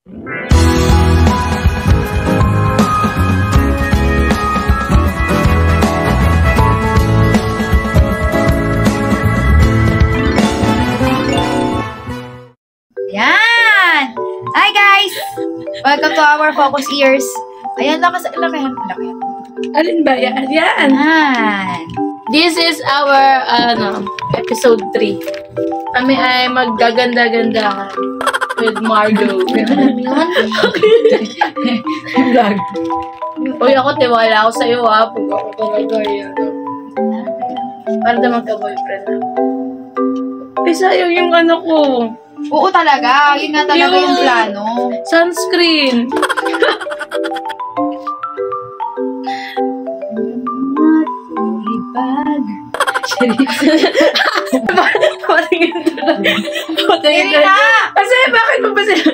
Yan! Hi guys! Welcome to our focus ears. Ayan, lakihan. Alin ba yan? Yan! Yan! This is our, episode 3. Kami ay maggaganda-ganda with Margo. Vlog. Uy, ako tiwala ako sa'yo ha. Pag ako talaga yan. Para na magka-boyfriend ako. Ay, sayang yung ano ko. Oo talaga. Yun nga talaga yung plano. Sunscreen. Bag. Patingin na. Kasi bakit mo ba sila?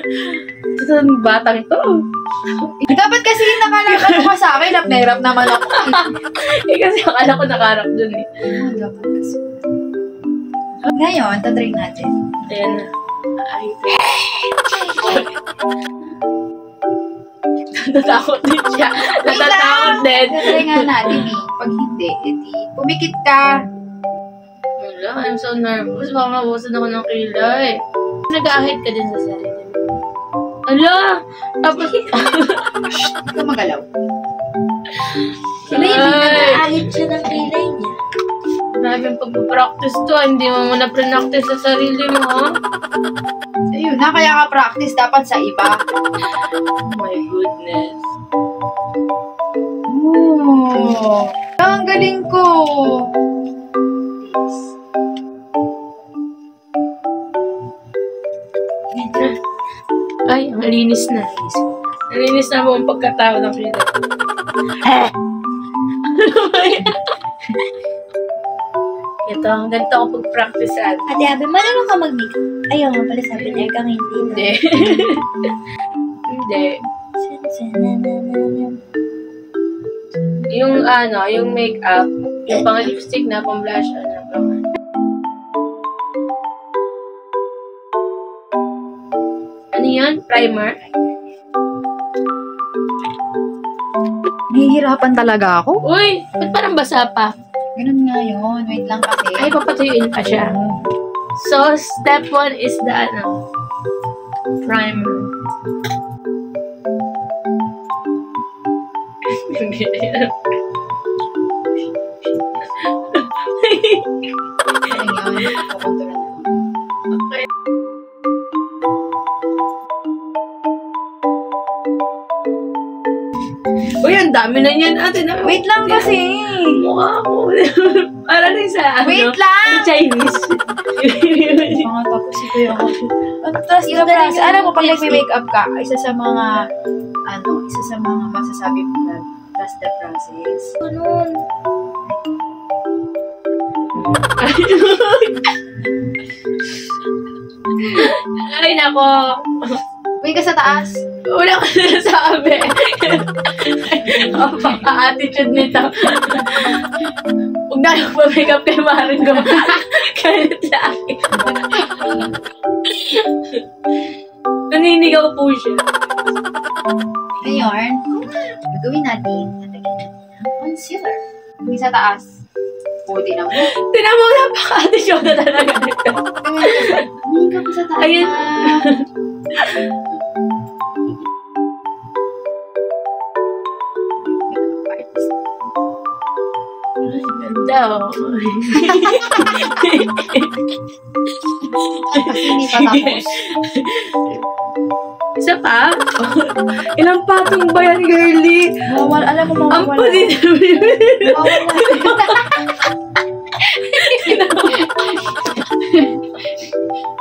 Itong batang to. Dapat kasi nakalakad ka sa akin. Hirap naman ako. Kasi akala ko nakarap dun eh. Dapat kasi. Ngayon, tatry natin. Ayan na. Ay, natatakot din siya. Natatakot din. Tatry nga natin eh. Pag hindi, edi, pumikit ka. Wala, I'm so nervous. Baka mabusan ako ng kilay. Nag-ahit ka din sa sarili mo. Ala! Tapos... Hindi ka magalaw. Sila yung nag-aahit siya ng kilay niya. Grabe yung pag-practice to. Hindi mo muna pre-practice sa sarili mo, ha? Ayun na, kaya ka practice dapat sa iba. Oh my goodness. Oh, ang galing ko. Ay, ang linis na. Ang linis na mo ang pagkatao ng kilay. Ano ba yan? Ito, ang ganito ako pag-practicean. Ate Abby, marunong ka mag-makeup. Ayaw nga pala sabi niya kang hindi. Hindi. Hindi. Yung yung makeup, yung pang lipstick na, pang blush, ano yan? Primer? Nahihirapan talaga ako. Uy! Ba't parang basa pa? Ganun nga yun. Wait lang kasi. Ay, papatuyuin pa siya. So, step 1 is the, primer. Ayun, kukontrol na. Okay. Uy, ang dami na yan. Wait lang kasi. Mukha ko. Para lang sa, Wait lang! sa Chinese. Mga tapos ito yung ako. Trust the process. Alam mo, pag nag-makeup ka, isa sa mga masasabi mo na trust the process. Ganun. Ay, nako. Uy, ka sa taas. Wala ka na sabi. Ang paka-attitude nito. Huwag na yung pa-makeup kay Maring ko. Kahit sa akin. Naninigaw po siya. Ngayon, gagawin natin. Natagyan natin ng concealer. Uy, sa taas. Puti na mo. Tinan mo, napaka-attitude na talaga nito. Hindi ka pa sa taas. Ayun. Ganda, oh. Hindi pa tapos. Isa pa? Ilang patong ba yan, girly? Mawawala. Alam mo, Ang mawawala. pali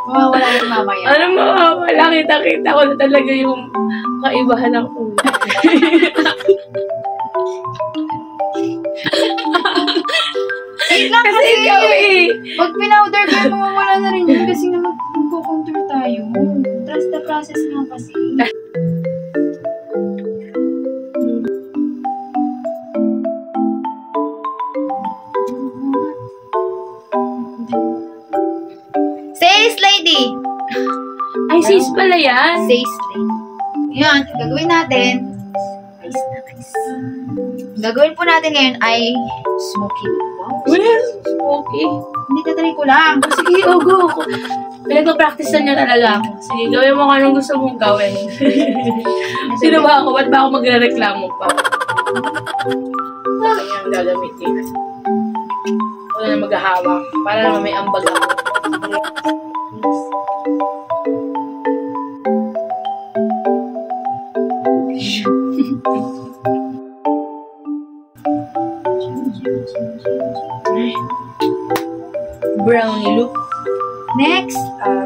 Mawawala yung mamaya. Ano mawawala? Kita-kita ko na talaga yung kaibahan ng kulay. Wait lang Kasi ikaw eh. Pag pinowder ka, mawawala na rin yun kasi nga mag-contour tayo. Trust the process nga kasi. Says lady! Ay, sis pala yan. Says lady. Yan, gagawin natin. Gagawin po natin ngayon ay smoky lip. Wow. Well, okay. Hindi, tatry ko lang. Sige, go. Pinag-practice na niya talaga ako. Sige, gawin mo kung anong gusto mong gawin. Sino ba ako? Ba't ba ako magre-reklamo pa? Ang gagamitin. Wala na maghahawak. Para naman may ambag ako. Brownie look. Next,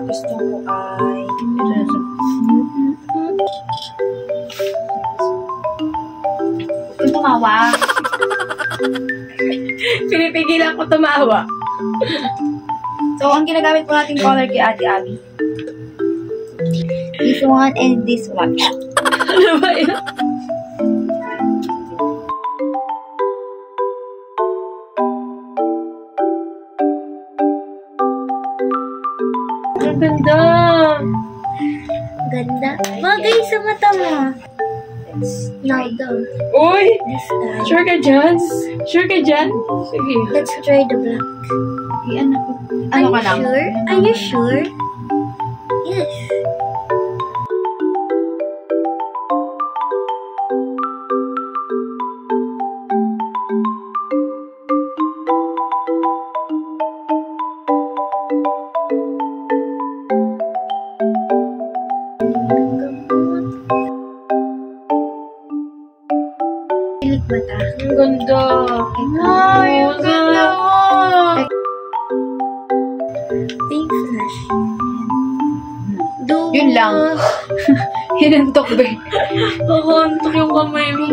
gusto ko ay... Huwag tumawa. Pinipigilan ko tumawa. So, ang ginagamit po natin color kay Ate Abby. This one and this one. Ano ba yun? Ang ganda. Ganda. Bagay sa mata mo. Now daw. Uy! This time. Sure ka dyan? Sure ka dyan? Sige. Let's try the black. Ano ka lang? Sure? Are you sure? Yes. Pilik mata. Ang ganda. Ay, ang ganda mo. Pink flash. Do. Yun lang. Hinantok ba? Kakantok yung kamay mo.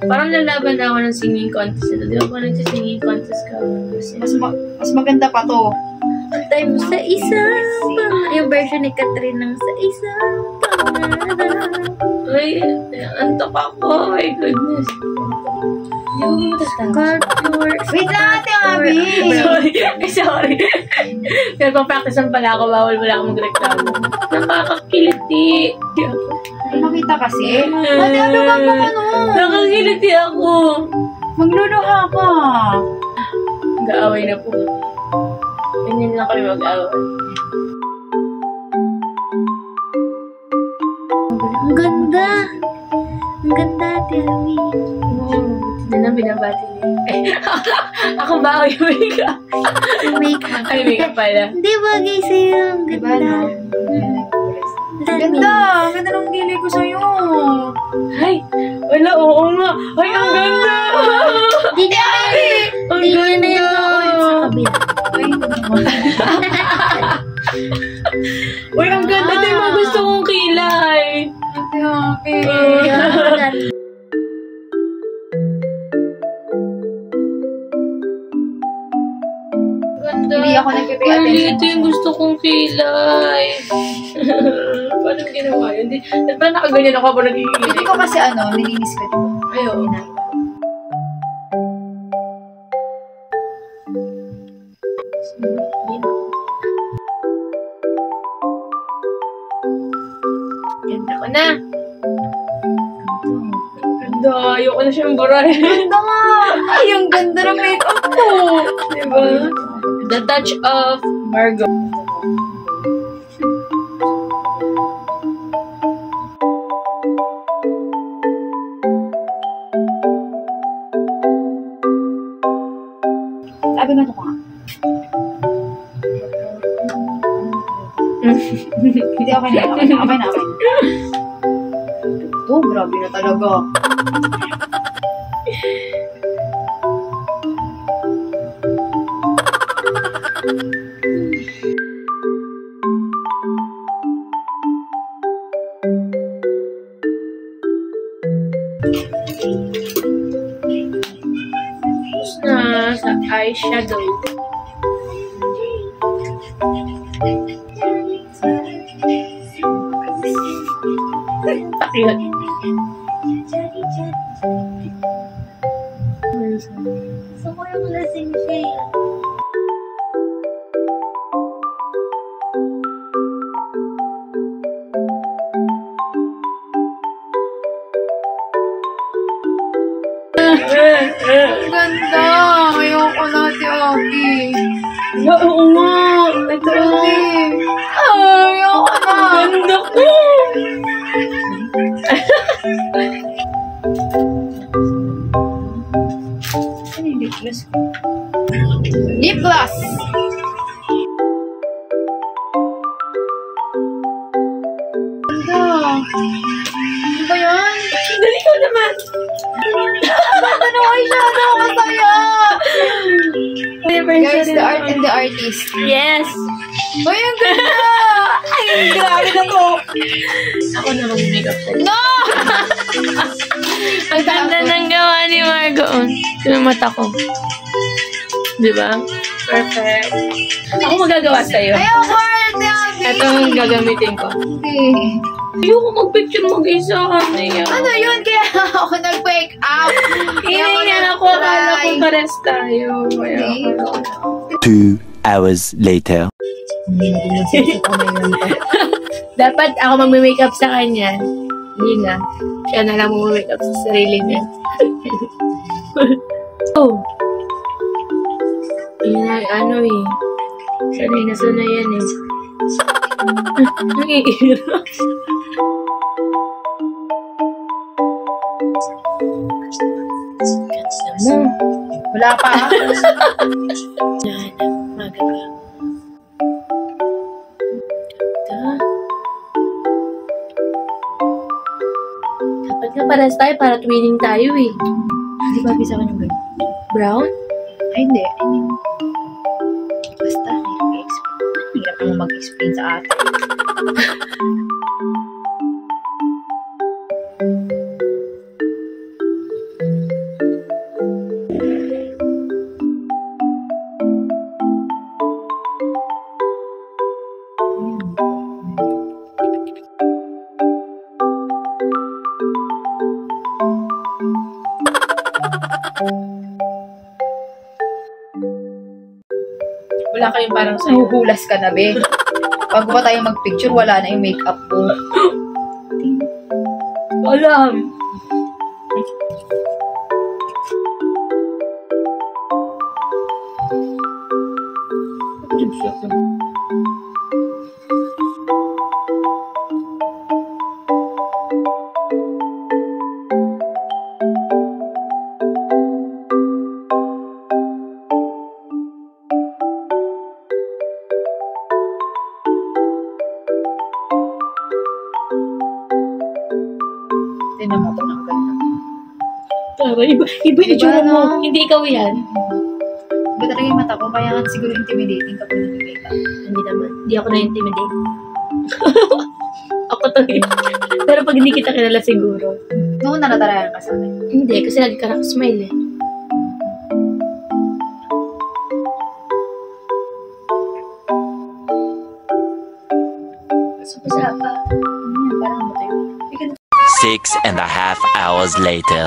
Parang lalaban na ako ng singing contest ito. Di ba pa nagsisinging contest ka? Mas maganda pa to. Time sa isa. Yung version ni Catherine ng sa isa. Ay, antok ako. My goodness. Cardboard. Wait lang, Ate Abby. Sorry. Nagpa-practice pala ako. Bawal wala akong magreklamo. Nakakakiliti. Nakita kasi. Ate Abby, wag mo ano. Nakakiliti ako. Magluluha ka. Mag-aaway na po. Ganyan lang kami mag-aaway. Ang ganda. Ang ganda, Telmi. Hindi na binabati niya. Ako ba ako yung makeup? Yung makeup. Ay, makeup pala. Hindi, bagay sa'yo. Ang Diba, ganda. no? Ganda. Ang ganda ng gili ko sa'yo. Ay, wala, oo nga. Ay, ang ganda! Di na Ang Di na ganda! yung sa kabila. Uy, ang ganda. Ito yung mga gusto kong kilay. Ate Abby. Ganda. Hindi ako nagpipay Carly, attention. ito yung gusto kong kilay. Paano ginawa yun? Parang nakaganyan ako habang Hindi nagkikilig. ko kasi nilinis ko ito. Ay, oo. Ganda ko na. Ganda. Ayoko na siyang burahin. Ganda nga. Ay, ang ganda ng makeup ko. Diba? The touch of Margot. Sabi nga ito ko nga. Hindi, okay na. Okay na. Ito, grabe na talaga. Tapos na sa eyeshadow. Pakilot. Gusto ko yung lasing shade. Oo nga. Ito. Ay, ako na. Ganda ko. Ano yung lip gloss ko? Lip gloss! Ganda. Ano ba yan? Dali ko naman. Ganda na eyeshadow! Masaya! Guys, the art and the artist. Yes. Uy, ang ganda! Ay, grabe na to! Ako na mag-makeup sa'yo. No! Ang ganda ng gawa ni Margo. Ito yung mata ko. Diba? Perfect. Ako magagawa sa'yo. Ayoko, arte. Ito ang gagamitin ko. Okay. Ayoko mag-picture mag-isa. Kaya. Ano yun? Kaya ako nag-wake up. Hiningan ako. Akala ko pares tayo. Kaya ako. 2 hours later. Dapat ako mag-makeup sa kanya. Hindi na. Siya na lang mag-makeup sa sarili niya. Oh. Yun na, ano eh. Sanay na sanay yan eh. Nangiirap. Ganda mo. Wala pa. Yan. Maganda. Dapat nga pares tayo para twinning tayo eh. Hindi ba bisa ka ng ganyan? Brown? Ay, hindi. I mean, basta, hirap mo mag-explain sa atin. Wala kayong parang sa'yo. Huhulas ka na, be. Pag ba tayo mag-picture, wala na yung makeup ko. Alam. Tinan mo ito ng ganda. Tara, iba yung itsura mo. no? Hindi ikaw yan. Iba talaga yung mata ko, kaya nga siguro intimidating kapag nag-makeup. Hindi naman. Hindi ako na-intimidate. Ako to eh. Pero pag hindi kita kilala siguro. Noon nalatarayan ka sa akin. Hindi, kasi lagi ka nakasmile eh. Sumasapa. Parang ano tayo. 6.5 hours later.